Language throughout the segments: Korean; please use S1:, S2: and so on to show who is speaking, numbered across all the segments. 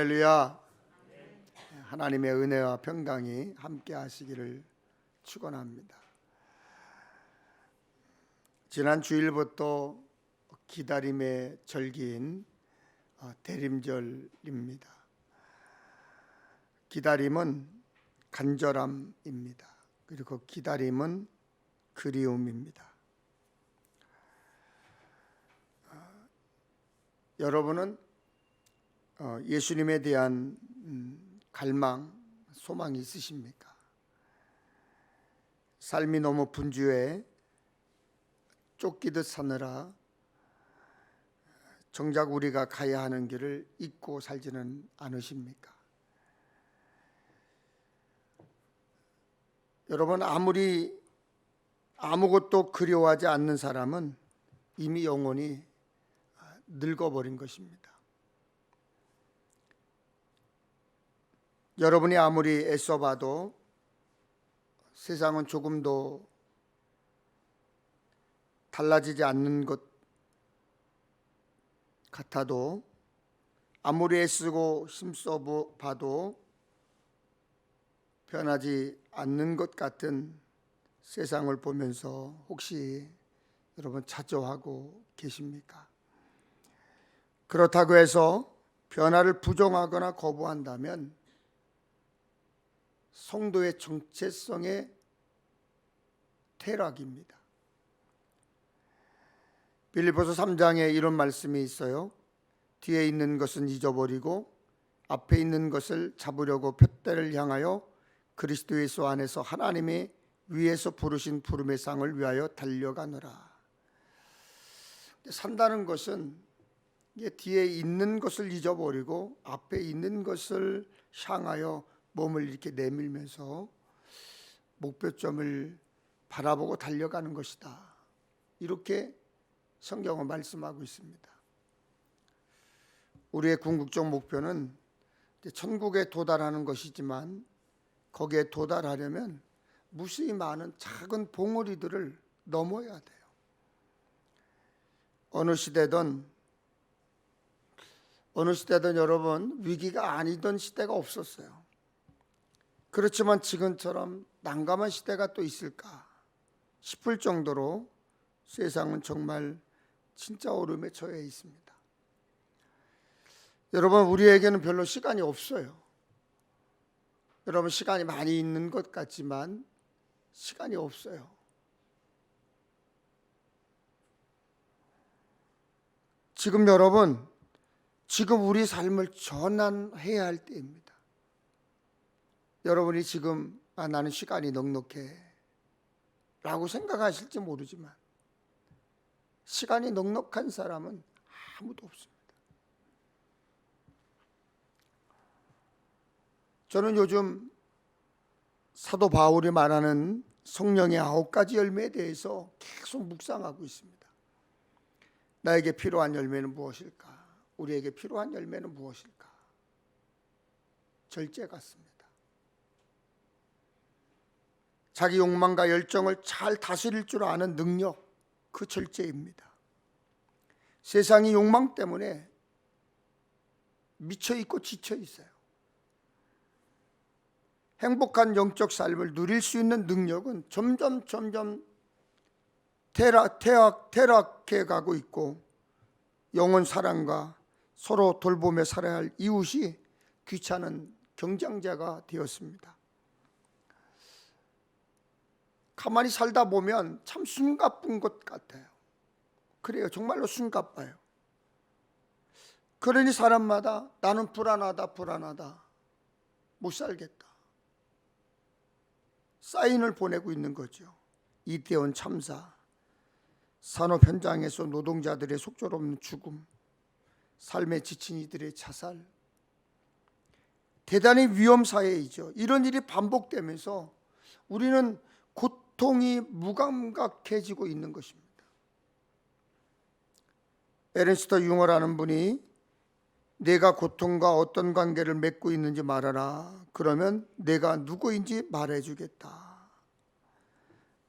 S1: 할렐루야. 하나님의 은혜와 평강이 함께 하시기를 축원합니다. 지난 주일부터 기다림의 절기인 대림절입니다. 기다림은 간절함입니다. 그리고 기다림은 그리움입니다. 여러분은 예수님에 대한 갈망, 소망이 있으십니까? 삶이 너무 분주해 쫓기듯 사느라 정작 우리가 가야 하는 길을 잊고 살지는 않으십니까? 여러분, 아무리 아무것도 그리워하지 않는 사람은 이미 영혼이 늙어버린 것입니다. 여러분이 아무리 애써봐도 세상은 조금도 달라지지 않는 것 같아도, 아무리 애쓰고 힘써봐도 변하지 않는 것 같은 세상을 보면서 혹시 여러분 좌절하고 계십니까? 그렇다고 해서 변화를 부정하거나 거부한다면 성도의 정체성의 퇴락입니다. 빌립보서 3장에 이런 말씀이 있어요. 뒤에 있는 것은 잊어버리고 앞에 있는 것을 잡으려고 푯대를 향하여 그리스도 예수 안에서 하나님이 위에서 부르신 부름의 상을 위하여 달려가노라. 산다는 것은 뒤에 있는 것을 잊어버리고 앞에 있는 것을 향하여 몸을 이렇게 내밀면서 목표점을 바라보고 달려가는 것이다. 이렇게 성경은 말씀하고 있습니다. 우리의 궁극적 목표는 천국에 도달하는 것이지만 거기에 도달하려면 무수히 많은 작은 봉우리들을 넘어야 돼요. 어느 시대든 여러분, 위기가 아니던 시대가 없었어요. 그렇지만 지금처럼 난감한 시대가 또 있을까 싶을 정도로 세상은 정말 진짜 어려움에 처해 있습니다. 여러분, 우리에게는 별로 시간이 없어요. 여러분, 시간이 많이 있는 것 같지만 시간이 없어요. 지금 여러분, 지금 우리 삶을 전환해야 할 때입니다. 여러분이 지금 나는 시간이 넉넉해 라고 생각하실지 모르지만 시간이 넉넉한 사람은 아무도 없습니다. 저는 요즘 사도 바울이 말하는 성령의 9가지 열매에 대해서 계속 묵상하고 있습니다. 나에게 필요한 열매는 무엇일까? 우리에게 필요한 열매는 무엇일까? 절제 같습니다. 자기 욕망과 열정을 잘 다스릴 줄 아는 능력, 그 절제입니다. 세상이 욕망 때문에 미쳐 있고 지쳐 있어요. 행복한 영적 삶을 누릴 수 있는 능력은 점점 퇴락해 가고 있고, 영혼 사랑과 서로 돌보며 살아야 할 이웃이 귀찮은 경쟁자가 되었습니다. 가만히 살다 보면 참 숨가쁜 것 같아요. 그래요, 정말로 숨가빠요. 그러니 사람마다 나는 불안하다 못 살겠다 사인을 보내고 있는 거죠. 이태원 참사, 산업 현장에서 노동자들의 속절없는 죽음, 삶에 지친 이들의 자살, 대단히 위험 사회이죠. 이런 일이 반복되면서 우리는 고통이 무감각해지고 있는 것입니다. 에른스트 융어라는 분이 내가 고통과 어떤 관계를 맺고 있는지 말하라. 그러면 내가 누구인지 말해주겠다.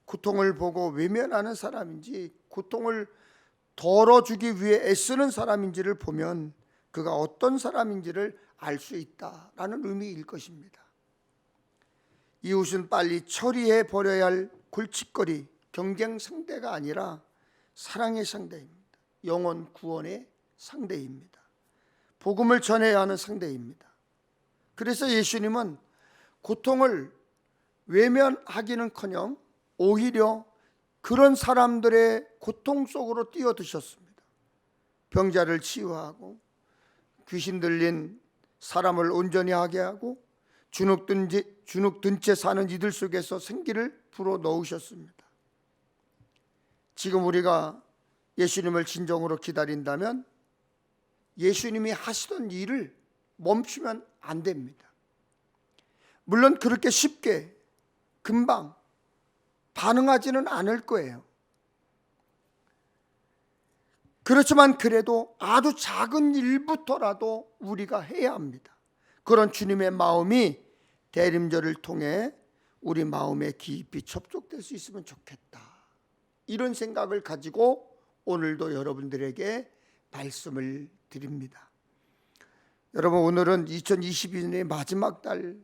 S1: 고통을 보고 외면하는 사람인지 고통을 덜어주기 위해 애쓰는 사람인지를 보면 그가 어떤 사람인지를 알 수 있다라는 의미일 것입니다. 이웃은 빨리 처리해 버려야 할 골칫거리, 경쟁 상대가 아니라 사랑의 상대입니다. 영혼 구원의 상대입니다. 복음을 전해야 하는 상대입니다. 그래서 예수님은 고통을 외면하기는커녕 오히려 그런 사람들의 고통 속으로 뛰어드셨습니다. 병자를 치유하고 귀신 들린 사람을 온전히 하게 하고 주눅 든 채 사는 이들 속에서 생기를 불어넣으셨습니다. 지금 우리가 예수님을 진정으로 기다린다면 예수님이 하시던 일을 멈추면 안 됩니다. 물론 그렇게 쉽게 금방 반응하지는 않을 거예요. 그렇지만 그래도 아주 작은 일부터라도 우리가 해야 합니다. 그런 주님의 마음이 대림절을 통해 우리 마음에 깊이 접촉될 수 있으면 좋겠다. 이런 생각을 가지고 오늘도 여러분들에게 말씀을 드립니다. 여러분, 오늘은 2022년의 마지막 달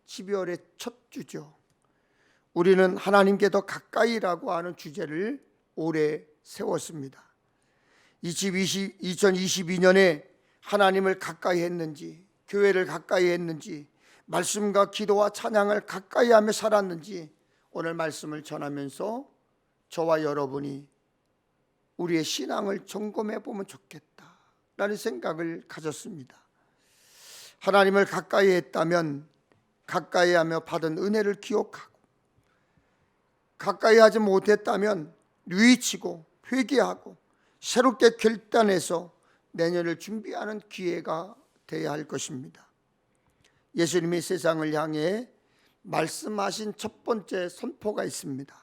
S1: 12월의 첫 주죠. 우리는 하나님께 더 가까이라고 하는 주제를 올해 세웠습니다. 2022년에 하나님을 가까이 했는지, 교회를 가까이 했는지, 말씀과 기도와 찬양을 가까이 하며 살았는지 오늘 말씀을 전하면서 저와 여러분이 우리의 신앙을 점검해 보면 좋겠다라는 생각을 가졌습니다. 하나님을 가까이 했다면 가까이 하며 받은 은혜를 기억하고, 가까이 하지 못했다면 뉘우치고 회개하고 새롭게 결단해서 내년을 준비하는 기회가 되어야 할 것입니다. 예수님이 세상을 향해 말씀하신 첫 번째 선포가 있습니다.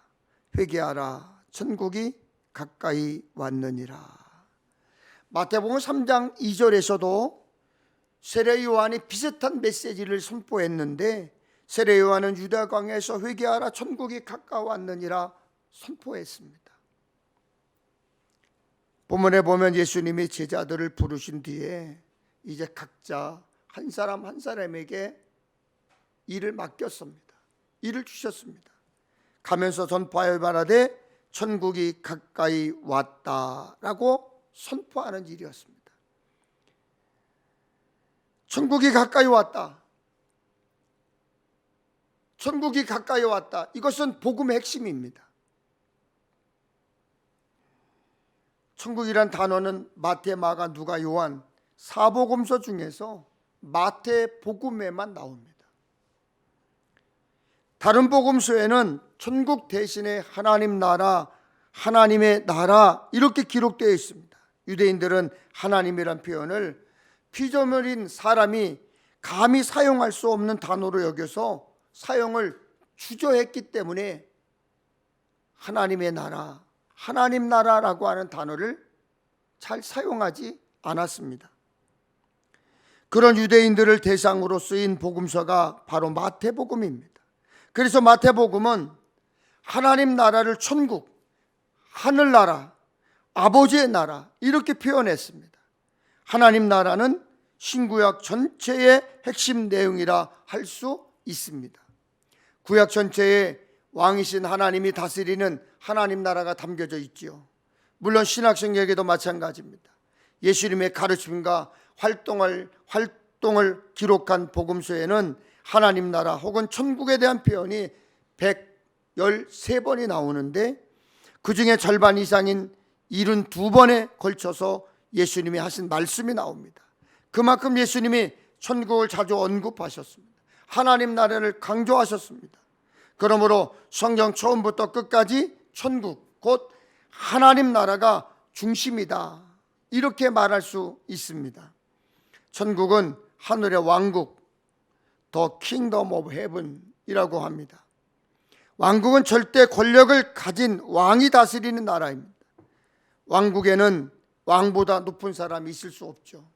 S1: 회개하라, 천국이 가까이 왔느니라. 마태복음 3장 2절에서도 세례 요한이 비슷한 메시지를 선포했는데, 세례 요한은 유다 광야에서 회개하라, 천국이 가까웠느니라 선포했습니다. 본문에 보면 예수님이 제자들을 부르신 뒤에 이제 각자 한 사람 한 사람에게 일을 맡겼습니다. 일을 주셨습니다. 가면서 전파하여 말하되 천국이 가까이 왔다라고 선포하는 일이었습니다. 천국이 가까이 왔다. 천국이 가까이 왔다. 이것은 복음의 핵심입니다. 천국이란 단어는 마태, 마가, 누가, 요한 사복음서 중에서 마태복음에만 나옵니다. 다른 복음서에는 천국 대신에 하나님 나라, 하나님의 나라 이렇게 기록되어 있습니다. 유대인들은 하나님이란 표현을 피조물인 사람이 감히 사용할 수 없는 단어로 여겨서 사용을 주저했기 때문에 하나님의 나라, 하나님 나라라고 하는 단어를 잘 사용하지 않았습니다. 그런 유대인들을 대상으로 쓰인 복음서가 바로 마태복음입니다. 그래서 마태복음은 하나님 나라를 천국, 하늘나라, 아버지의 나라 이렇게 표현했습니다. 하나님 나라는 신구약 전체의 핵심 내용이라 할 수 있습니다. 구약 전체에 왕이신 하나님이 다스리는 하나님 나라가 담겨져 있지요. 물론 신학생에게도 마찬가지입니다. 예수님의 가르침과 활동을 기록한 복음서에는 하나님 나라 혹은 천국에 대한 표현이 113번이 나오는데, 그 중에 절반 이상인 72번에 걸쳐서 예수님이 하신 말씀이 나옵니다. 그만큼 예수님이 천국을 자주 언급하셨습니다. 하나님 나라를 강조하셨습니다. 그러므로 성경 처음부터 끝까지 천국, 곧 하나님 나라가 중심이다 이렇게 말할 수 있습니다. 천국은 하늘의 왕국, The Kingdom of Heaven이라고 합니다. 왕국은 절대 권력을 가진 왕이 다스리는 나라입니다. 왕국에는 왕보다 높은 사람이 있을 수 없죠.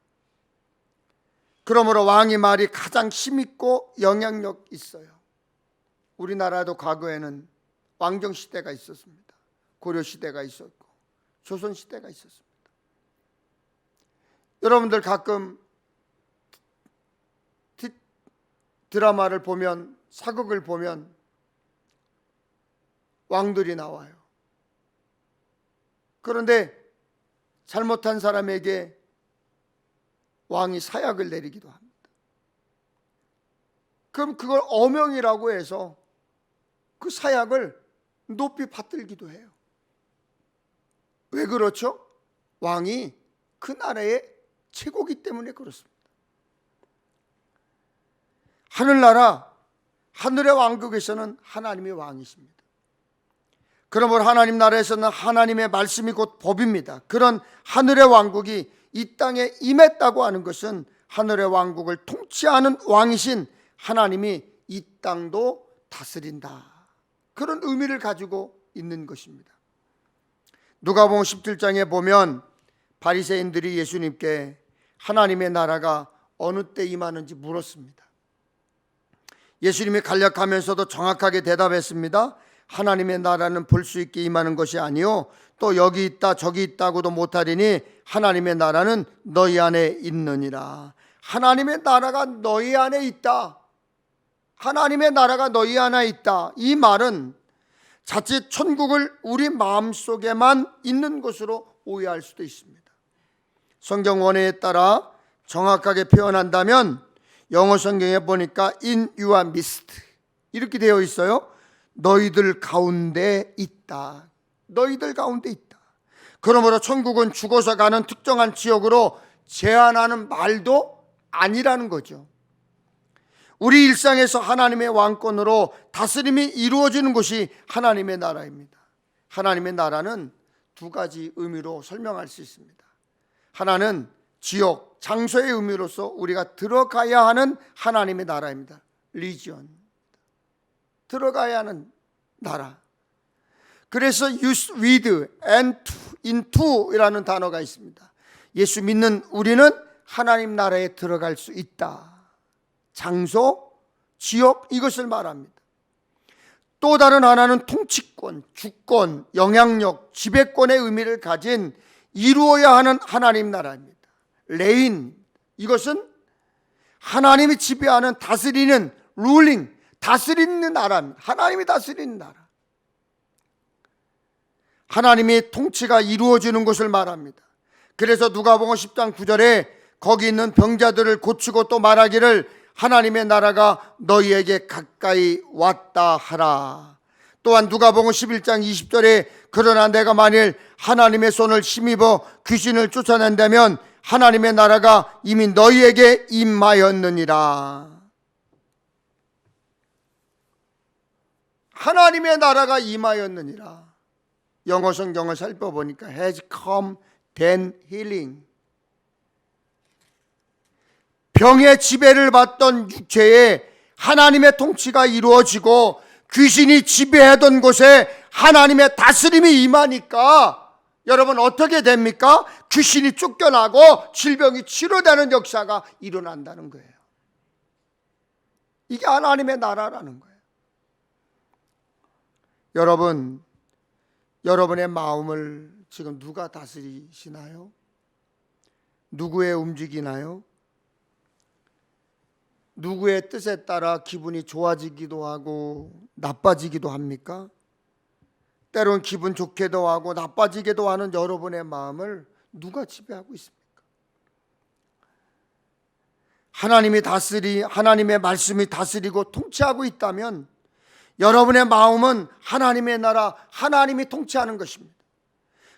S1: 그러므로 왕의 말이 가장 힘있고 영향력 있어요. 우리나라도 과거에는 왕정시대가 있었습니다. 고려시대가 있었고 조선시대가 있었습니다. 여러분들 가끔 드라마를 보면, 사극을 보면 왕들이 나와요. 그런데 잘못한 사람에게 왕이 사약을 내리기도 합니다. 그럼 그걸 어명이라고 해서 그 사약을 높이 받들기도 해요. 왜 그렇죠? 왕이 그 나라의 최고기 때문에 그렇습니다. 하늘나라, 하늘의 왕국에서는 하나님이 왕이십니다. 그러므로 하나님 나라에서는 하나님의 말씀이 곧 법입니다. 그런 하늘의 왕국이 이 땅에 임했다고 하는 것은 하늘의 왕국을 통치하는 왕이신 하나님이 이 땅도 다스린다, 그런 의미를 가지고 있는 것입니다. 누가복음 17장에 보면 바리새인들이 예수님께 하나님의 나라가 어느 때 임하는지 물었습니다. 예수님이 간략하면서도 정확하게 대답했습니다. 하나님의 나라는 볼 수 있게 임하는 것이 아니요 또 여기 있다 저기 있다고도 못하리니 하나님의 나라는 너희 안에 있느니라. 하나님의 나라가 너희 안에 있다. 하나님의 나라가 너희 안에 있다. 이 말은 자칫 천국을 우리 마음속에만 있는 것으로 오해할 수도 있습니다. 성경 원어에 따라 정확하게 표현한다면 영어 성경에 보니까 in your midst 이렇게 되어 있어요. 너희들 가운데 있다. 너희들 가운데 있다. 그러므로 천국은 죽어서 가는 특정한 지역으로 제한하는 말도 아니라는 거죠. 우리 일상에서 하나님의 왕권으로 다스림이 이루어지는 곳이 하나님의 나라입니다. 하나님의 나라는 두 가지 의미로 설명할 수 있습니다. 하나는 지역, 장소의 의미로서 우리가 들어가야 하는 하나님의 나라입니다. 리지온, 들어가야 하는 나라. 그래서 use with and into 이라는 단어가 있습니다. 예수 믿는 우리는 하나님 나라에 들어갈 수 있다. 장소, 지역, 이것을 말합니다. 또 다른 하나는 통치권, 주권, 영향력, 지배권의 의미를 가진 이루어야 하는 하나님 나라입니다. 레인, 이것은 하나님이 지배하는, 다스리는, 룰링, 다스리는 나라입니다. 하나님이 다스리는 나라. 하나님의 통치가 이루어지는 것을 말합니다. 그래서 누가복음 10장 9절에 거기 있는 병자들을 고치고 또 말하기를 하나님의 나라가 너희에게 가까이 왔다 하라. 또한 누가복음 11장 20절에 그러나 내가 만일 하나님의 손을 힘입어 귀신을 쫓아낸다면 하나님의 나라가 이미 너희에게 임하였느니라. 하나님의 나라가 임하였느니라. 영어 성경을 살펴보니까 has come then healing. 병의 지배를 받던 육체에 하나님의 통치가 이루어지고 귀신이 지배하던 곳에 하나님의 다스림이 임하니까 여러분 어떻게 됩니까? 귀신이 쫓겨나고 질병이 치료되는 역사가 일어난다는 거예요. 이게 하나님의 나라라는 거예요. 여러분, 여러분의 마음을 지금 누가 다스리시나요? 누구의 움직이나요? 누구의 뜻에 따라 기분이 좋아지기도 하고 나빠지기도 합니까? 때론 기분 좋게도 하고 나빠지게도 하는 여러분의 마음을 누가 지배하고 있습니까? 하나님의 말씀이 다스리고 통치하고 있다면 여러분의 마음은 하나님의 나라, 하나님이 통치하는 것입니다.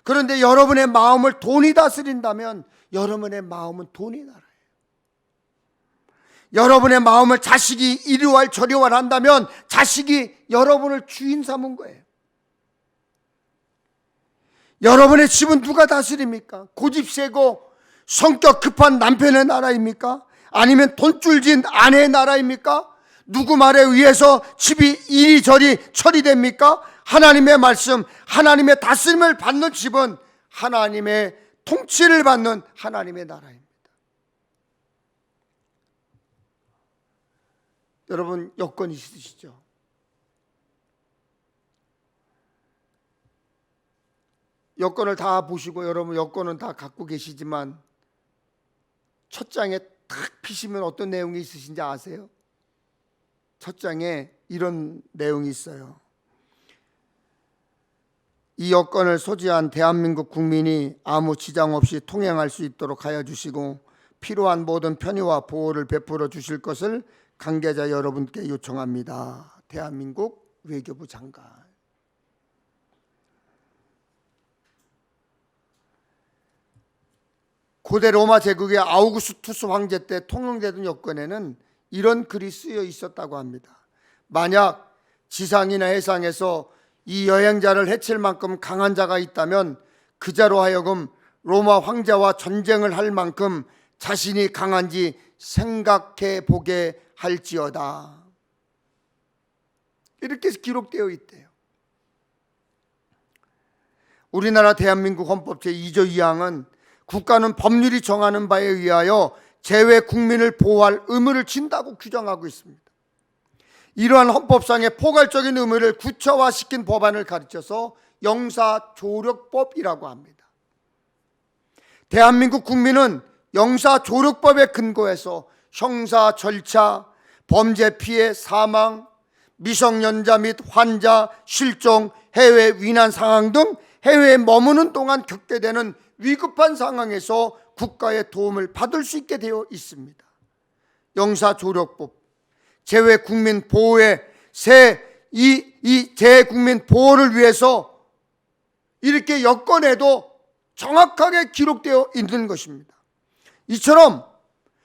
S1: 그런데 여러분의 마음을 돈이 다스린다면 여러분의 마음은 돈이 나라예요. 여러분의 마음을 자식이 이리왈 저리왈 한다면 자식이 여러분을 주인 삼은 거예요. 여러분의 집은 누가 다스립니까? 고집세고 성격 급한 남편의 나라입니까? 아니면 돈줄진 아내의 나라입니까? 누구 말에 의해서 집이 이리저리 처리됩니까? 하나님의 말씀, 하나님의 다스림을 받는 집은 하나님의 통치를 받는 하나님의 나라입니다. 여러분 여권 있으시죠? 여권을 다 보시고 여러분 여권은 다 갖고 계시지만 첫 장에 탁 피시면 어떤 내용이 있으신지 아세요? 첫 장에 이런 내용이 있어요. 이 여건을 소지한 대한민국 국민이 아무 지장 없이 통행할 수 있도록 하여 주시고 필요한 모든 편의와 보호를 베풀어 주실 것을 관계자 여러분께 요청합니다. 대한민국 외교부 장관. 고대 로마 제국의 아우구스투스 황제 때 통용되던 여건에는 이런 글이 쓰여 있었다고 합니다. 만약 지상이나 해상에서 이 여행자를 해칠 만큼 강한 자가 있다면 그 자로 하여금 로마 황제와 전쟁을 할 만큼 자신이 강한지 생각해 보게 할지어다. 이렇게 기록되어 있대요. 우리나라 대한민국 헌법 제2조 2항은 국가는 법률이 정하는 바에 의하여 제외 국민을 보호할 의무를 진다고 규정하고 있습니다. 이러한 헌법상의 포괄적인 의무를 구체화시킨 법안을 가르쳐서 영사조력법이라고 합니다. 대한민국 국민은 영사조력법에 근거해서 형사 절차, 범죄 피해, 사망, 미성년자 및 환자, 실종, 해외 위난 상황 등 해외에 머무는 동안 겪게 되는 위급한 상황에서 국가의 도움을 받을 수 있게 되어 있습니다. 영사조력법, 재외 국민 보호의 이 재외 국민 보호를 위해서 이렇게 여건에도 정확하게 기록되어 있는 것입니다. 이처럼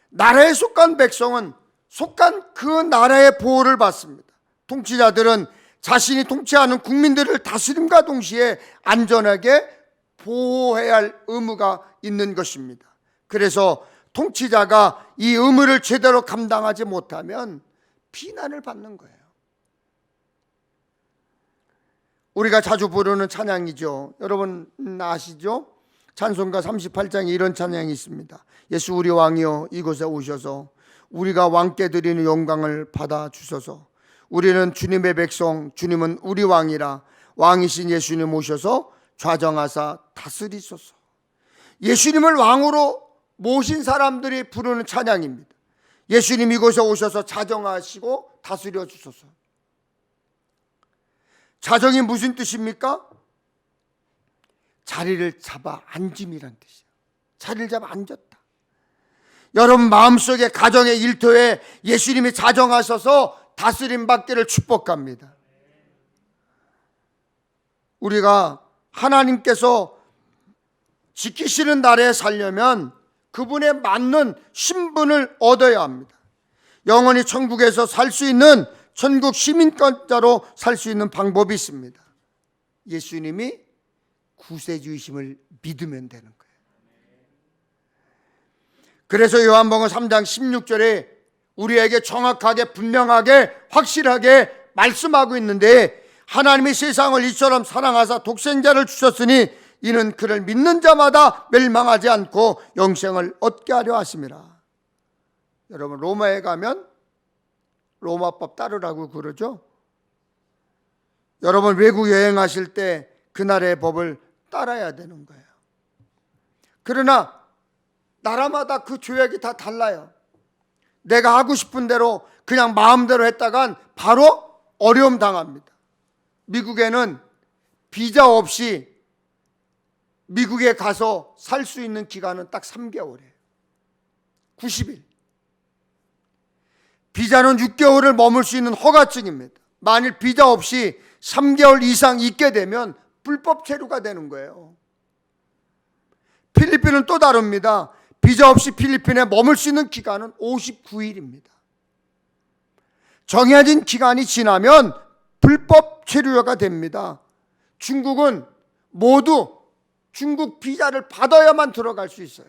S1: 나라에 속한 백성은 속한 그 나라의 보호를 받습니다. 통치자들은 자신이 통치하는 국민들을 다스림과 동시에 안전하게 보호해야 할 의무가 있는 것입니다. 그래서 통치자가 이 의무를 제대로 감당하지 못하면 비난을 받는 거예요. 우리가 자주 부르는 찬양이죠. 여러분 아시죠? 찬송가 38장에 이런 찬양이 있습니다. 예수 우리 왕이여 이곳에 오셔서 우리가 왕께 드리는 영광을 받아 주소서. 우리는 주님의 백성, 주님은 우리 왕이라. 왕이신 예수님 오셔서 좌정하사 다스리소서. 예수님을 왕으로 모신 사람들이 부르는 찬양입니다. 예수님 이곳에 오셔서 자정하시고 다스려 주소서. 자정이 무슨 뜻입니까? 자리를 잡아 앉음이란 뜻이에요. 자리를 잡아 앉았다. 여러분 마음속에 가정의 일터에 예수님이 자정하셔서 다스림 받기를 축복합니다. 우리가 하나님께서 지키시는 나라에 살려면 그분에 맞는 신분을 얻어야 합니다. 영원히 천국에서 살 수 있는 천국 시민권자로 살 수 있는 방법이 있습니다. 예수님이 구세주이심을 믿으면 되는 거예요. 그래서 요한복음 3장 16절에 우리에게 정확하게 분명하게 확실하게 말씀하고 있는데, 하나님이 세상을 이처럼 사랑하사 독생자를 주셨으니 이는 그를 믿는 자마다 멸망하지 않고 영생을 얻게 하려 하심이라. 여러분 로마에 가면 로마법 따르라고 그러죠. 여러분 외국 여행하실 때 그 나라의 법을 따라야 되는 거예요. 그러나 나라마다 그 조약이 다 달라요. 내가 하고 싶은 대로 그냥 마음대로 했다간 바로 어려움 당합니다. 미국에는 비자 없이 미국에 가서 살 수 있는 기간은 딱 3개월이에요. 90일. 비자는 6개월을 머물 수 있는 허가증입니다. 만일 비자 없이 3개월 이상 있게 되면 불법 체류가 되는 거예요. 필리핀은 또 다릅니다. 비자 없이 필리핀에 머물 수 있는 기간은 59일입니다. 정해진 기간이 지나면 불법 체류가 됩니다. 중국은 모두 중국 비자를 받아야만 들어갈 수 있어요.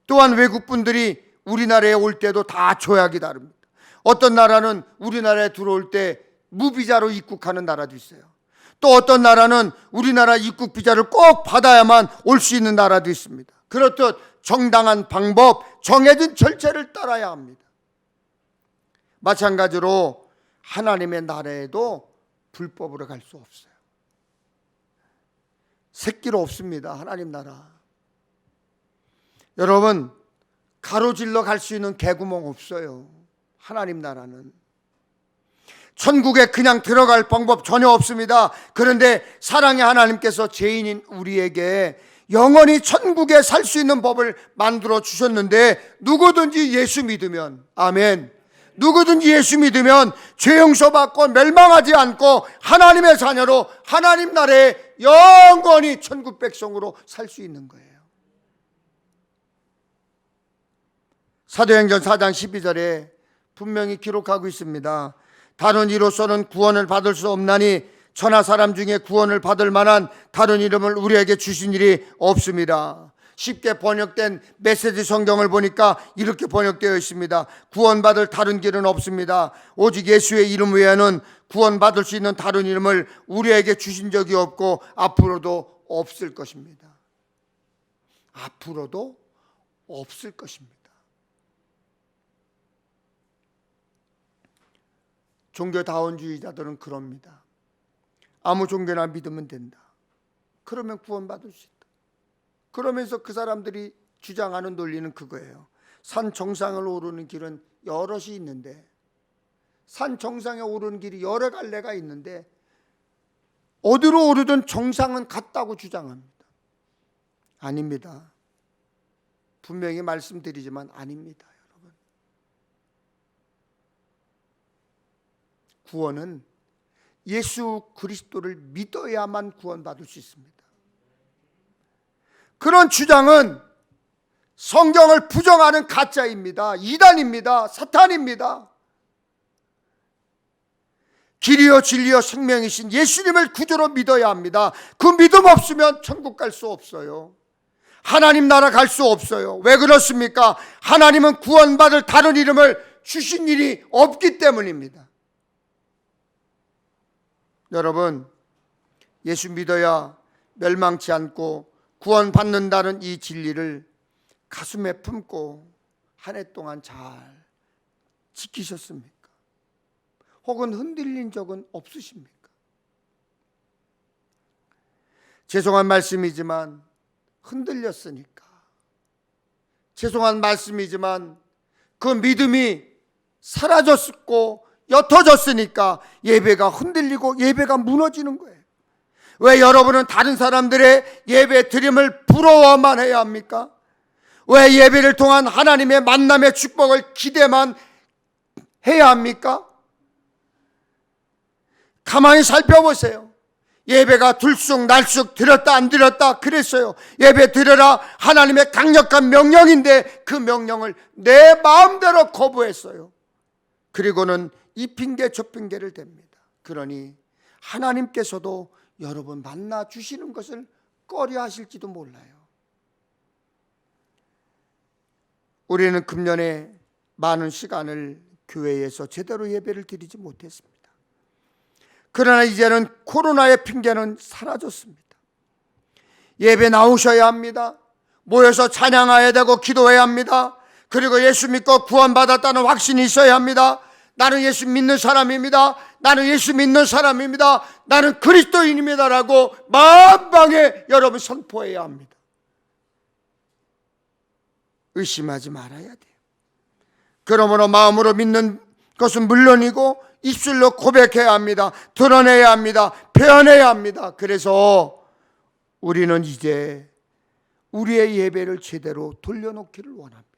S1: 또한 외국분들이 우리나라에 올 때도 다 조약이 다릅니다. 어떤 나라는 우리나라에 들어올 때 무비자로 입국하는 나라도 있어요. 또 어떤 나라는 우리나라 입국 비자를 꼭 받아야만 올 수 있는 나라도 있습니다. 그렇듯 정당한 방법, 정해진 절차를 따라야 합니다. 마찬가지로 하나님의 나라에도 불법으로 갈 수 없어요. 새끼로 없습니다. 하나님 나라. 여러분 가로질러 갈 수 있는 개구멍 없어요. 하나님 나라는 천국에 그냥 들어갈 방법 전혀 없습니다. 그런데 사랑의 하나님께서 죄인인 우리에게 영원히 천국에 살 수 있는 법을 만들어 주셨는데, 누구든지 예수 믿으면, 아멘, 누구든지 예수 믿으면 죄 용서받고 멸망하지 않고 하나님의 자녀로 하나님 나라에 영원히 천국 백성으로 살 수 있는 거예요. 사도행전 4장 12절에 분명히 기록하고 있습니다. 다른 이로서는 구원을 받을 수 없나니 천하 사람 중에 구원을 받을 만한 다른 이름을 우리에게 주신 일이 없습니다. 쉽게 번역된 메시지 성경을 보니까 이렇게 번역되어 있습니다. 구원받을 다른 길은 없습니다. 오직 예수의 이름 외에는 구원받을 수 있는 다른 이름을 우리에게 주신 적이 없고 앞으로도 없을 것입니다. 앞으로도 없을 것입니다. 종교다원주의자들은 그럽니다. 아무 종교나 믿으면 된다. 그러면 구원받을 수 있다. 그러면서 그 사람들이 주장하는 논리는 그거예요. 산 정상을 오르는 길은 여럿이 있는데, 산 정상에 오르는 길이 여러 갈래가 있는데 어디로 오르든 정상은 같다고 주장합니다. 아닙니다. 분명히 말씀드리지만 아닙니다. 여러분, 구원은 예수 그리스도를 믿어야만 구원받을 수 있습니다. 그런 주장은 성경을 부정하는 가짜입니다. 이단입니다. 사탄입니다. 길이요 진리요 생명이신 예수님을 구주로 믿어야 합니다. 그 믿음 없으면 천국 갈 수 없어요. 하나님 나라 갈 수 없어요. 왜 그렇습니까? 하나님은 구원받을 다른 이름을 주신 일이 없기 때문입니다. 여러분, 예수 믿어야 멸망치 않고 구원받는다는 이 진리를 가슴에 품고 한 해 동안 잘 지키셨습니까? 혹은 흔들린 적은 없으십니까? 죄송한 말씀이지만 흔들렸으니까, 죄송한 말씀이지만 그 믿음이 사라졌고 옅어졌으니까 예배가 흔들리고 예배가 무너지는 거예요. 왜 여러분은 다른 사람들의 예배 드림을 부러워만 해야 합니까? 왜 예배를 통한 하나님의 만남의 축복을 기대만 해야 합니까? 가만히 살펴보세요. 예배가 들쑥날쑥 드렸다 안 드렸다 그랬어요. 예배 드려라 하나님의 강력한 명령인데 그 명령을 내 마음대로 거부했어요. 그리고는 이 핑계 저 핑계를 댑니다. 그러니 하나님께서도 여러분 만나 주시는 것을 꺼려 하실지도 몰라요. 우리는 금년에 많은 시간을 교회에서 제대로 예배를 드리지 못했습니다. 그러나 이제는 코로나의 핑계는 사라졌습니다. 예배 나오셔야 합니다. 모여서 찬양해야 되고 기도해야 합니다. 그리고 예수 믿고 구원받았다는 확신이 있어야 합니다. 나는 예수 믿는 사람입니다. 나는 예수 믿는 사람입니다. 나는 그리스도인입니다라고 만방에 여러분 선포해야 합니다. 의심하지 말아야 돼요. 그러므로 마음으로 믿는 것은 물론이고 입술로 고백해야 합니다. 드러내야 합니다. 표현해야 합니다. 그래서 우리는 이제 우리의 예배를 제대로 돌려놓기를 원합니다.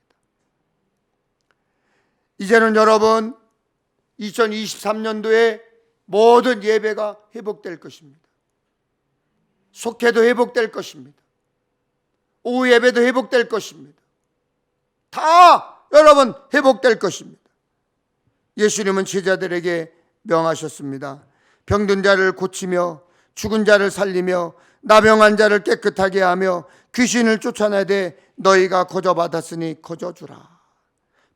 S1: 이제는 여러분 2023년도에 모든 예배가 회복될 것입니다. 속회도 회복될 것입니다. 오후 예배도 회복될 것입니다. 다 여러분 회복될 것입니다. 예수님은 제자들에게 명하셨습니다. 병든 자를 고치며 죽은 자를 살리며 나병한 자를 깨끗하게 하며 귀신을 쫓아내되 너희가 거저받았으니 거저주라.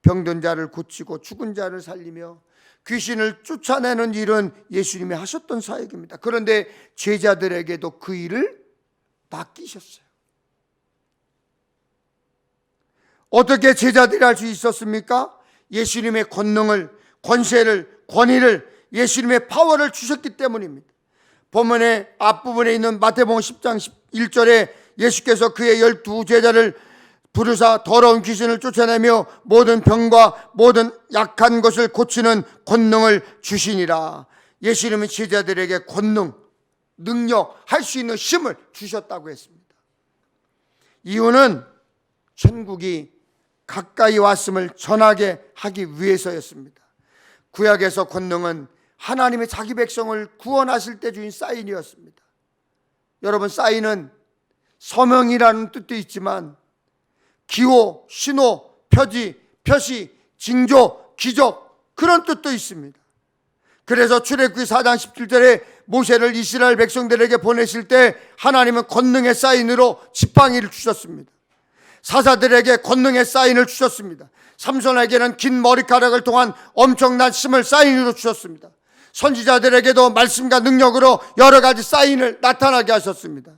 S1: 병든 자를 고치고 죽은 자를 살리며 귀신을 쫓아내는 일은 예수님이 하셨던 사역입니다. 그런데 제자들에게도 그 일을 맡기셨어요. 어떻게 제자들이 할 수 있었습니까? 예수님의 권능을, 권세를, 권위를, 예수님의 파워를 주셨기 때문입니다. 본문의 앞부분에 있는 마태복음 10장 1절에 예수께서 그의 12 제자를 부르사 더러운 귀신을 쫓아내며 모든 병과 모든 약한 것을 고치는 권능을 주시니라. 예수님은 제자들에게 권능, 능력, 할 수 있는 힘을 주셨다고 했습니다. 이유는 천국이 가까이 왔음을 전하게 하기 위해서였습니다. 구약에서 권능은 하나님의 자기 백성을 구원하실 때 주인 사인이었습니다. 여러분, 사인은 서명이라는 뜻도 있지만 기호, 신호, 표지, 표시, 징조, 기적, 그런 뜻도 있습니다. 그래서 출애굽기 4장 17절에 모세를 이스라엘 백성들에게 보내실 때 하나님은 권능의 사인으로 지팡이를 주셨습니다. 사사들에게 권능의 사인을 주셨습니다. 삼손에게는 긴 머리카락을 통한 엄청난 힘을 사인으로 주셨습니다. 선지자들에게도 말씀과 능력으로 여러 가지 사인을 나타나게 하셨습니다.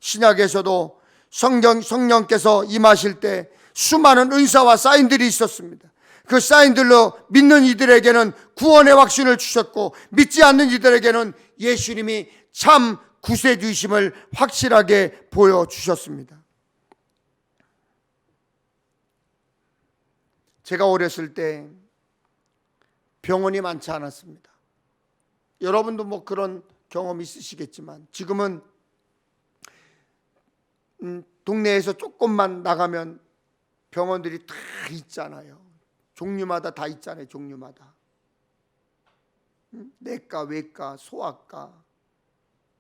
S1: 신약에서도 성령께서 임하실 때 수많은 은사와 사인들이 있었습니다. 그 사인들로 믿는 이들에게는 구원의 확신을 주셨고, 믿지 않는 이들에게는 예수님이 참 구세주이심을 확실하게 보여주셨습니다. 제가 어렸을 때 병원이 많지 않았습니다. 여러분도 뭐 그런 경험 있으시겠지만, 지금은 동네에서 조금만 나가면 병원들이 다 있잖아요. 종류마다 다 있잖아요. 종류마다. 내과, 외과, 소아과,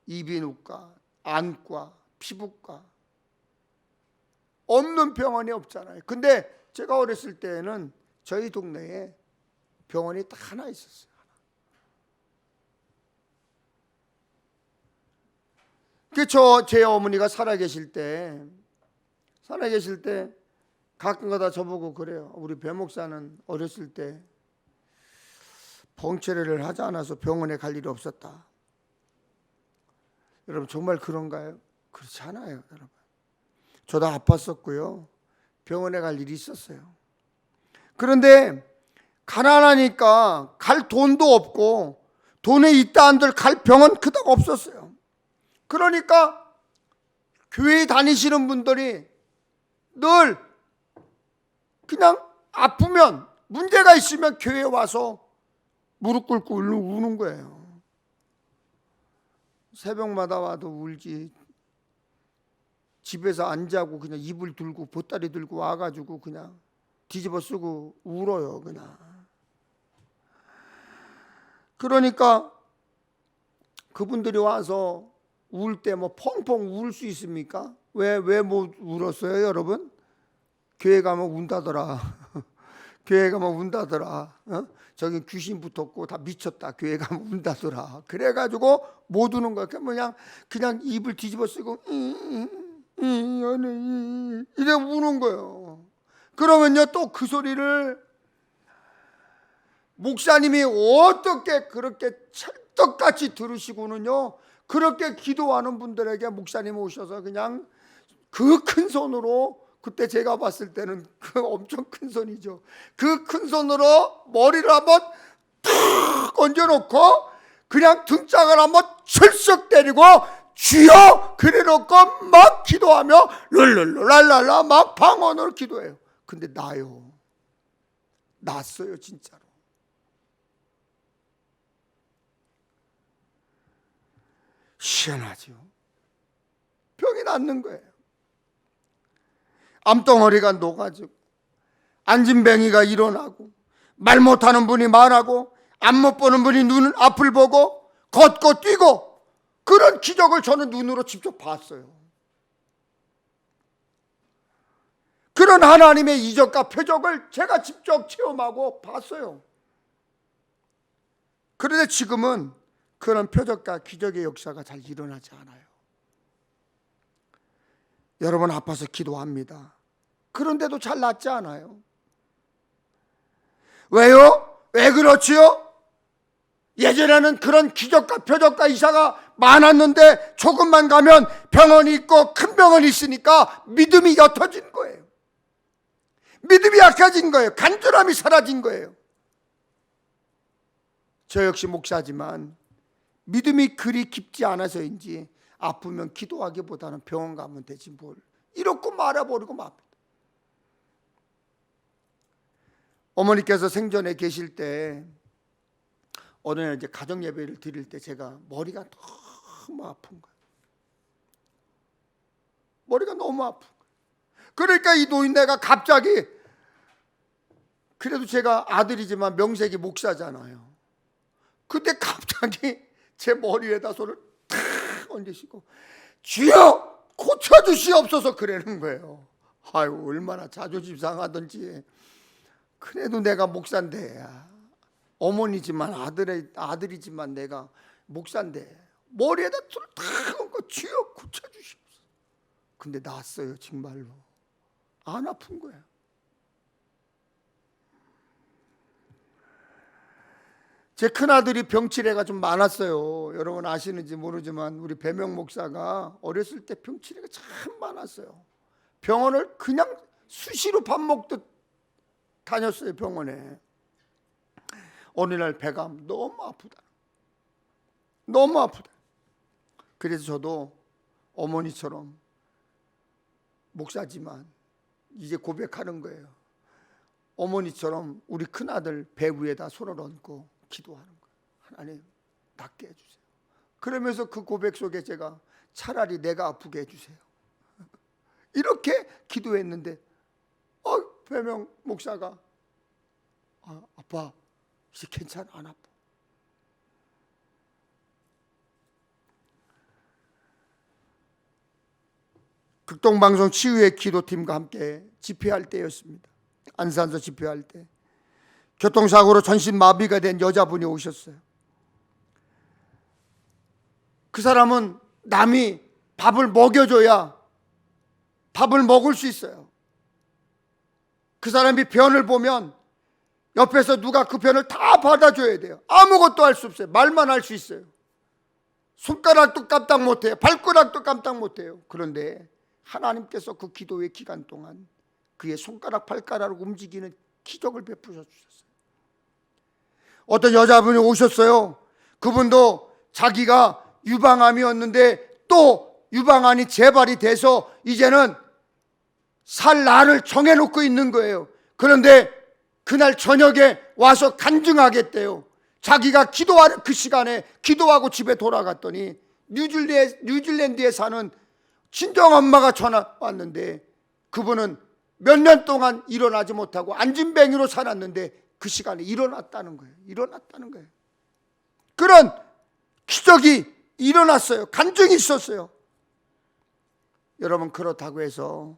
S1: 이비인후과, 안과, 피부과, 없는 병원이 없잖아요. 근데 제가 어렸을 때는 저희 동네에 병원이 딱 하나 있었어요. 제 어머니가 살아계실 때 가끔가다 저보고 그래요. 우리 배 목사는 어렸을 때 봉체례를 하지 않아서 병원에 갈 일이 없었다. 여러분, 정말 그런가요? 그렇지 않아요, 여러분. 저도 아팠었고요. 병원에 갈 일이 있었어요. 그런데 가난하니까 갈 돈도 없고, 돈에 있다 한들 갈 병원 그닥 없었어요. 그러니까 교회 다니시는 분들이 늘 그냥 아프면, 문제가 있으면 교회에 와서 무릎 꿇고 우는 거예요. 새벽마다 와도 울지, 집에서 안 자고 그냥 이불 들고 보따리 들고 와가지고 그냥 뒤집어 쓰고 울어요, 그냥. 그러니까 그분들이 와서 울 때 뭐 펑펑 울 수 있습니까? 왜 못 울었어요, 여러분? 교회 가면 운다더라. 교회 가면 운다더라. 저기 귀신 붙었고 다 미쳤다. 교회 가면 운다더라. 그래가지고 못 우는 거야. 그냥 입을 뒤집어 쓰고 이래 우는 거예요. 그러면요, 또 그 소리를 목사님이 어떻게 그렇게 찰떡같이 들으시고는요, 그렇게 기도하는 분들에게 목사님 오셔서 그냥 그 큰 손으로, 그때 제가 봤을 때는 그 엄청 큰 손이죠. 그 큰 손으로 머리를 한번 탁 얹어놓고 그냥 등짝을 한번 철썩 때리고 주여 그래 놓고 막 기도하며 랄랄랄랄라 막 방언으로 기도해요. 근데 났어요, 진짜로. 희한하죠. 병이 낫는 거예요. 암덩어리가 녹아지고 안진뱅이가 일어나고 말 못하는 분이 말하고 안 못 보는 분이 눈 앞을 보고 걷고 뛰고, 그런 기적을 저는 눈으로 직접 봤어요. 그런 하나님의 이적과 표적을 제가 직접 체험하고 봤어요. 그런데 지금은 그런 표적과 기적의 역사가 잘 일어나지 않아요. 여러분, 아파서 기도합니다. 그런데도 잘 낫지 않아요. 왜요? 왜 그렇지요? 예전에는 그런 기적과 표적과 이사가 많았는데 조금만 가면 병원이 있고 큰 병원이 있으니까 믿음이 옅어진 거예요. 믿음이 약해진 거예요. 간절함이 사라진 거예요. 저 역시 목사지만 믿음이 그리 깊지 않아서인지 아프면 기도하기보다는 병원 가면 되지 뭘, 이렇게 말해버리고 맙니다. 어머니께서 생전에 계실 때 어느 날 이제 가정 예배를 드릴 때 제가 머리가 너무 아픈 거예요. 머리가 너무 아픈 거예요. 그러니까 이 노인네가 갑자기, 그래도 제가 아들이지만 명색이 목사잖아요. 그때 갑자기 제 머리에다 손을 탁 얹으시고 주여 고쳐주시옵소서 그러는 거예요. 아유, 얼마나 자존심 상하던지. 그래도 내가 목사인데, 어머니지만 아들이지만 내가 목사인데 머리에다 손을 탁 얹고 주여 고쳐주시옵소서. 근데 낫어요. 정말로 안 아픈 거예요. 제 큰아들이 병치레가 좀 많았어요. 여러분 아시는지 모르지만 우리 배명 목사가 어렸을 때 병치레가 참 많았어요. 병원을 그냥 수시로 밥 먹듯 다녔어요. 병원에. 어느 날 배가 너무 아프다. 너무 아프다. 그래서 저도 어머니처럼 목사지만 이제 고백하는 거예요. 어머니처럼 우리 큰아들 배 위에다 손을 얹고 기도하는 거예요. 하나님 낫게 해주세요. 그러면서 그 고백 속에 제가 차라리 내가 아프게 해주세요. 이렇게 기도했는데 배명 목사가 아빠 이제 괜찮아, 안 아파. 극동방송 치유의 기도팀과 함께 집회할 때였습니다. 안산서 집회할 때 교통사고로 전신마비가 된 여자분이 오셨어요. 그 사람은 남이 밥을 먹여줘야 밥을 먹을 수 있어요. 그 사람이 변을 보면 옆에서 누가 그 변을 다 받아줘야 돼요. 아무것도 할 수 없어요. 말만 할 수 있어요. 손가락도 깜딱 못해요. 발가락도 깜딱 못해요. 그런데 하나님께서 그 기도의 기간 동안 그의 손가락 발가락을 움직이는 기적을 베푸셔 주셨어요. 어떤 여자분이 오셨어요. 그분도 자기가 유방암이었는데 또 유방암이 재발이 돼서 이제는 살 날을 정해놓고 있는 거예요. 그런데 그날 저녁에 와서 간증하겠대요. 자기가 기도하는 그 시간에 기도하고 집에 돌아갔더니 뉴질랜드에 사는 친정엄마가 전화 왔는데 그분은 몇 년 동안 일어나지 못하고 안진뱅이로 살았는데 그 시간에 일어났다는 거예요. 일어났다는 거예요. 그런 기적이 일어났어요. 간증이 있었어요. 여러분, 그렇다고 해서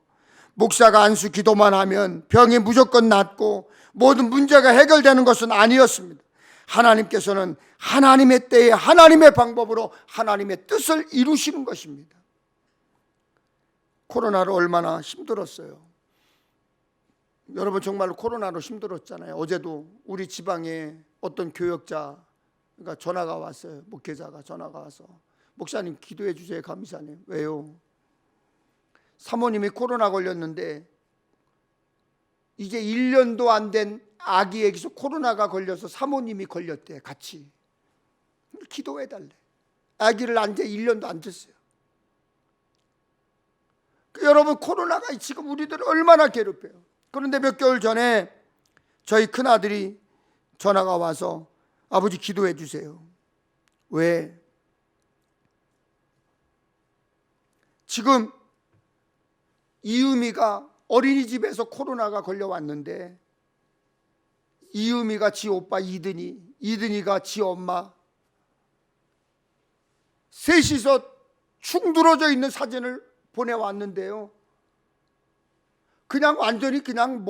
S1: 목사가 안수 기도만 하면 병이 무조건 낫고 모든 문제가 해결되는 것은 아니었습니다. 하나님께서는 하나님의 때에 하나님의 방법으로 하나님의 뜻을 이루시는 것입니다. 코로나로 얼마나 힘들었어요. 여러분 정말로 코로나로 힘들었잖아요. 어제도 우리 지방에 어떤 교역자가 전화가 왔어요. 목회자가 전화가 와서 목사님 기도해 주세요. 감사님. 왜요? 사모님이 코로나 걸렸는데 이제 1년도 안 된 아기에게서 코로나가 걸려서 사모님이 걸렸대. 같이 기도해 달래. 아기를 안 재 1년도 안 됐어요. 여러분 코로나가 지금 우리들을 얼마나 괴롭혀요. 그런데 몇 개월 전에 저희 큰아들이 전화가 와서 아버지 기도해 주세요. 왜? 지금 이유미가 어린이집에서 코로나가 걸려왔는데 이유미가 지 오빠 이든이가 지 엄마 셋이서 충들어져 있는 사진을 보내왔는데요. 그냥 완전히 그냥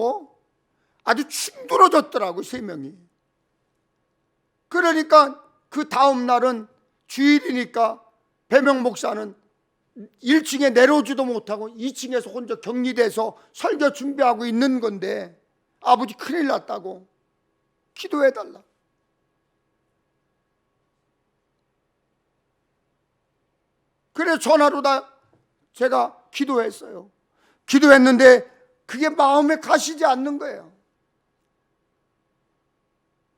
S1: 아주 충들어졌더라고요. 3명이. 그러니까 그 다음 날은 주일이니까 배명 목사는 1층에 내려오지도 못하고 2층에서 혼자 격리돼서 설교 준비하고 있는 건데 아버지 큰일 났다고 기도해달라. 그래서 전화로 제가 기도했어요. 기도했는데 그게 마음에 가시지 않는 거예요.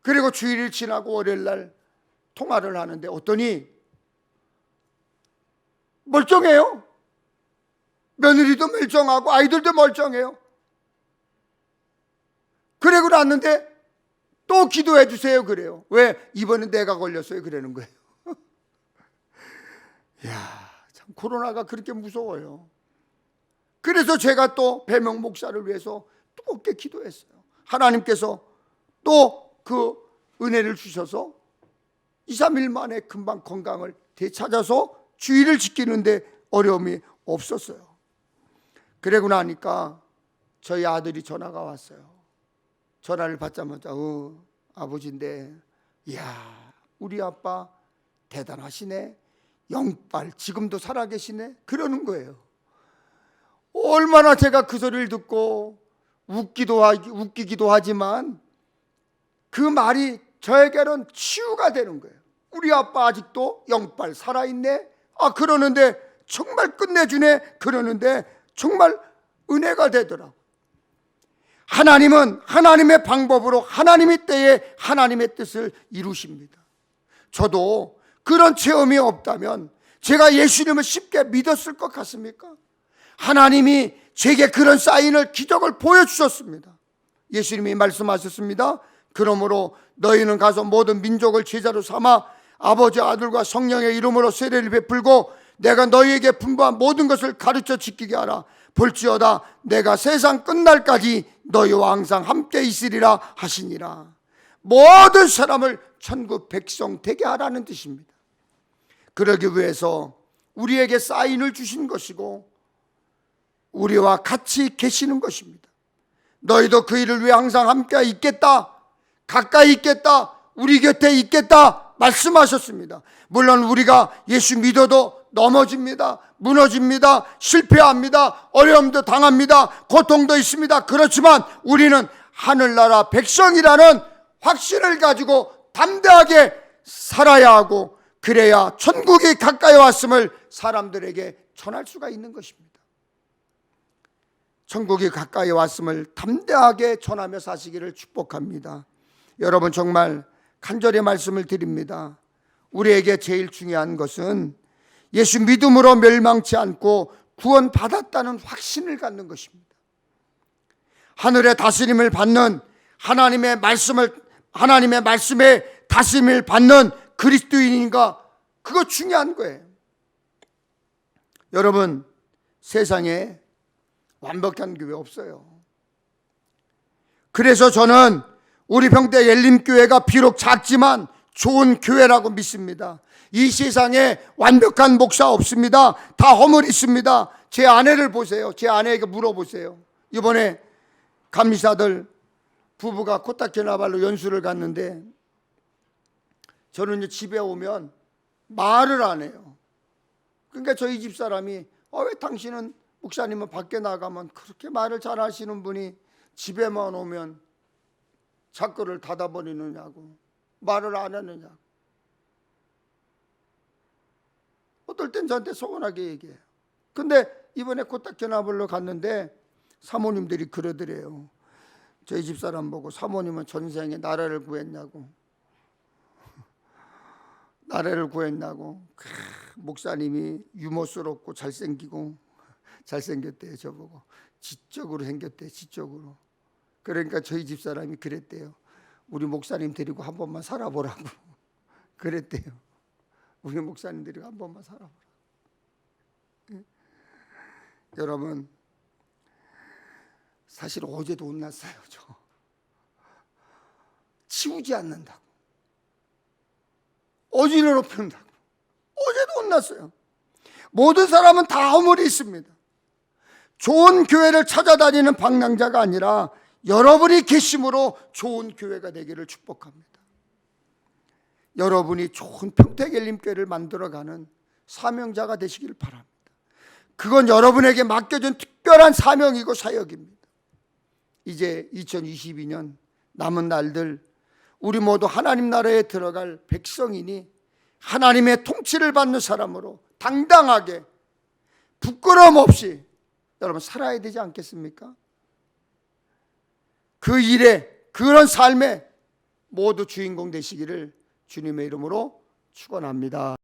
S1: 그리고 주일을 지나고 월요일 날 통화를 하는데 어떠니 멀쩡해요. 며느리도 멀쩡하고 아이들도 멀쩡해요. 그러고 났는데 또 기도해 주세요 그래요. 왜? 이번엔 내가 걸렸어요 그러는 거예요. 이야, 참 코로나가 그렇게 무서워요. 그래서 제가 또 배명 목사를 위해서 뜨겁게 기도했어요. 하나님께서 또 그 은혜를 주셔서 2, 3일 만에 금방 건강을 되찾아서 주의를 지키는데 어려움이 없었어요. 그러고 나니까 저희 아들이 전화가 왔어요. 전화를 받자마자 아버지인데 이야 우리 아빠 대단하시네, 영빨 지금도 살아계시네 그러는 거예요. 얼마나 제가 그 소리를 듣고 웃기기도 하지만 그 말이 저에게는 치유가 되는 거예요. 우리 아빠 아직도 영빨 살아있네, 그러는데 정말 끝내주네 그러는데 정말 은혜가 되더라고요. 하나님은 하나님의 방법으로 하나님의 때에 하나님의 뜻을 이루십니다. 저도 그런 체험이 없다면 제가 예수님을 쉽게 믿었을 것 같습니까? 하나님이 제게 그런 사인을, 기적을 보여주셨습니다. 예수님이 말씀하셨습니다. 그러므로 너희는 가서 모든 민족을 제자로 삼아 아버지 아들과 성령의 이름으로 세례를 베풀고 내가 너희에게 분부한 모든 것을 가르쳐 지키게 하라. 볼지어다 내가 세상 끝날까지 너희와 항상 함께 있으리라 하시니라. 모든 사람을 천국 백성 되게 하라는 뜻입니다. 그러기 위해서 우리에게 사인을 주신 것이고 우리와 같이 계시는 것입니다. 너희도 그 일을 위해 항상 함께 있겠다, 가까이 있겠다, 우리 곁에 있겠다 말씀하셨습니다. 물론 우리가 예수 믿어도 넘어집니다, 무너집니다, 실패합니다, 어려움도 당합니다, 고통도 있습니다. 그렇지만 우리는 하늘나라 백성이라는 확신을 가지고 담대하게 살아야 하고, 그래야 천국이 가까이 왔음을 사람들에게 전할 수가 있는 것입니다. 천국이 가까이 왔음을 담대하게 전하며 사시기를 축복합니다. 여러분, 정말 간절히 말씀을 드립니다. 우리에게 제일 중요한 것은 예수 믿음으로 멸망치 않고 구원받았다는 확신을 갖는 것입니다. 하늘의 다스림을 받는, 하나님의 말씀에 다스림을 받는 그리스도인인가, 그거 중요한 거예요. 여러분, 세상에 완벽한 교회 없어요. 그래서 저는 우리 평택 엘림교회가 비록 작지만 좋은 교회라고 믿습니다. 이 세상에 완벽한 목사 없습니다. 다 허물 있습니다. 제 아내를 보세요. 제 아내에게 물어보세요. 이번에 감리사들 부부가 코타키나발루 연수를 갔는데 저는 이제 집에 오면 말을 안 해요. 그러니까 저희 집 사람이 왜 당신은, 목사님은 밖에 나가면 그렇게 말을 잘 하시는 분이 집에만 오면 창고를 닫아버리느냐고, 말을 안 하느냐고. 어떨 땐 저한테 서운하게 얘기해요. 근데 이번에 코타키나발루 갔는데 사모님들이 그러더래요. 저희 집사람 보고 사모님은 전생에 나라를 구했냐고. 나라를 구했냐고. 목사님이 유머스럽고 잘생겼대요. 저보고 지적으로 생겼대요. 지적으로. 그러니까 저희 집사람이 그랬대요. 우리 목사님 데리고 한 번만 살아보라고. 그랬대요. 우리 목사님 데리고 한 번만 살아보라고. 여러분, 사실 어제도 혼났어요. 저 치우지 않는다고, 어지러워 핀다고 어제도 혼났어요. 모든 사람은 다 허물이 있습니다. 좋은 교회를 찾아다니는 방랑자가 아니라 여러분이 계심으로 좋은 교회가 되기를 축복합니다. 여러분이 좋은 평택 엘림교회를 만들어가는 사명자가 되시길 바랍니다. 그건 여러분에게 맡겨준 특별한 사명이고 사역입니다. 이제 2022년 남은 날들 우리 모두 하나님 나라에 들어갈 백성이니 하나님의 통치를 받는 사람으로 당당하게 부끄러움 없이 여러분 살아야 되지 않겠습니까? 그 일에, 그런 삶에 모두 주인공 되시기를 주님의 이름으로 축원합니다.